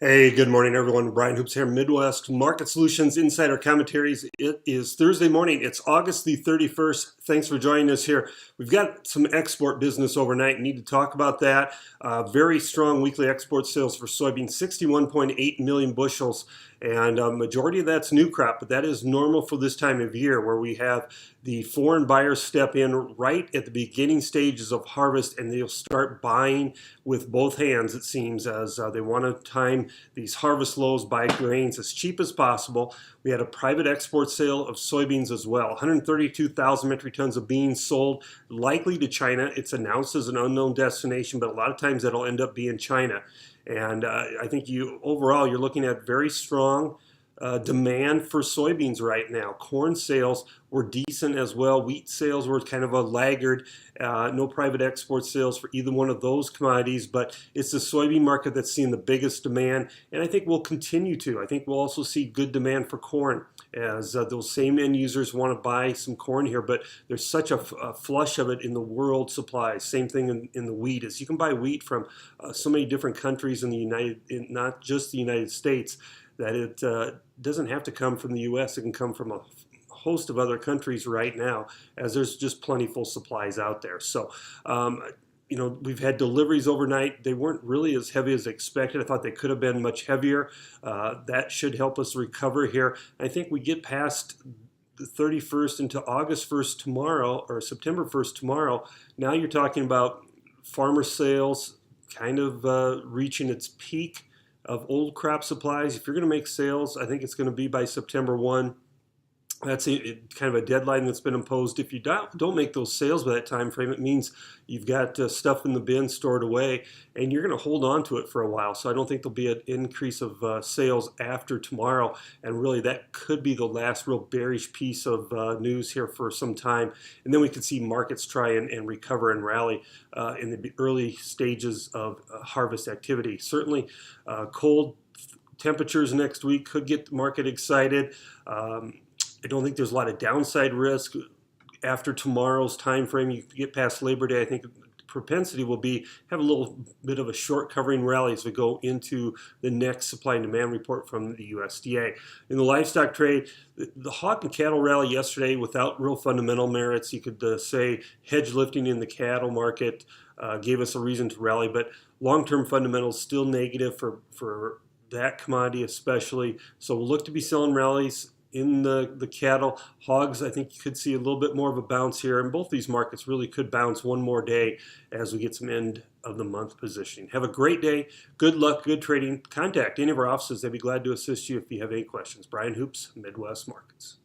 Hey, good morning, everyone. Brian Hoops here, Midwest Market Solutions Insider Commentaries. It is Thursday morning. It's August the 31st. Thanks for joining us here. We've got some export business overnight. Need to talk about that. Very strong weekly export sales for soybeans, 61.8 million bushels. And a majority of that's new crop, but that is normal for this time of year where we have the foreign buyers step in right at the beginning stages of harvest and they'll start buying with both hands, it seems, as they want to time these harvest lows, buy grains as cheap as possible. We had a private export sale of soybeans as well. 132,000 metric tons of beans sold, likely to China. It's announced as an unknown destination, but a lot of times that'll end up being China. And I think overall you're looking at very strong demand for soybeans right now. Corn sales were decent as well. Wheat sales were kind of a laggard. No private export sales for either one of those commodities, but it's the soybean market that's seeing the biggest demand, and I think we'll continue to. I think we'll also see good demand for corn as those same end users want to buy some corn here, but there's such a flush of it in the world supply. Same thing in the wheat, is you can buy wheat from so many different countries in not just the United States, that it doesn't have to come from the U.S. It can come from a host of other countries right now, as there's just plentiful supplies out there. So, we've had deliveries overnight. They weren't really as heavy as expected. I thought they could have been much heavier. That should help us recover here. I think we get past the 31st into August 1st tomorrow, or September 1st tomorrow. Now you're talking about farmer sales kind of reaching its peak of old crop supplies. If you're going to make sales, I think it's going to be by September 1. That's kind of a deadline that's been imposed. If you don't make those sales by that time frame, it means you've got stuff in the bin stored away, and you're going to hold on to it for a while. So I don't think there'll be an increase of sales after tomorrow, and really that could be the last real bearish piece of news here for some time. And then we could see markets try and recover and rally in the early stages of harvest activity. Certainly, cold temperatures next week could get the market excited. I don't think there's a lot of downside risk after tomorrow's time frame. You get past Labor Day, I think the propensity will be have a little bit of a short covering rally as we go into the next supply and demand report from the USDA. In the livestock trade, the hog and cattle rally yesterday without real fundamental merits. You could say hedge lifting in the cattle market gave us a reason to rally, but long-term fundamentals still negative for that commodity especially. So we'll look to be selling rallies in the cattle. Hogs, I think you could see a little bit more of a bounce here, and both these markets really could bounce one more day as we get some end of the month positioning. Have a great day. Good luck, good trading. Contact any of our offices. They'd be glad to assist you if you have any questions. Brian Hoops, Midwest Markets.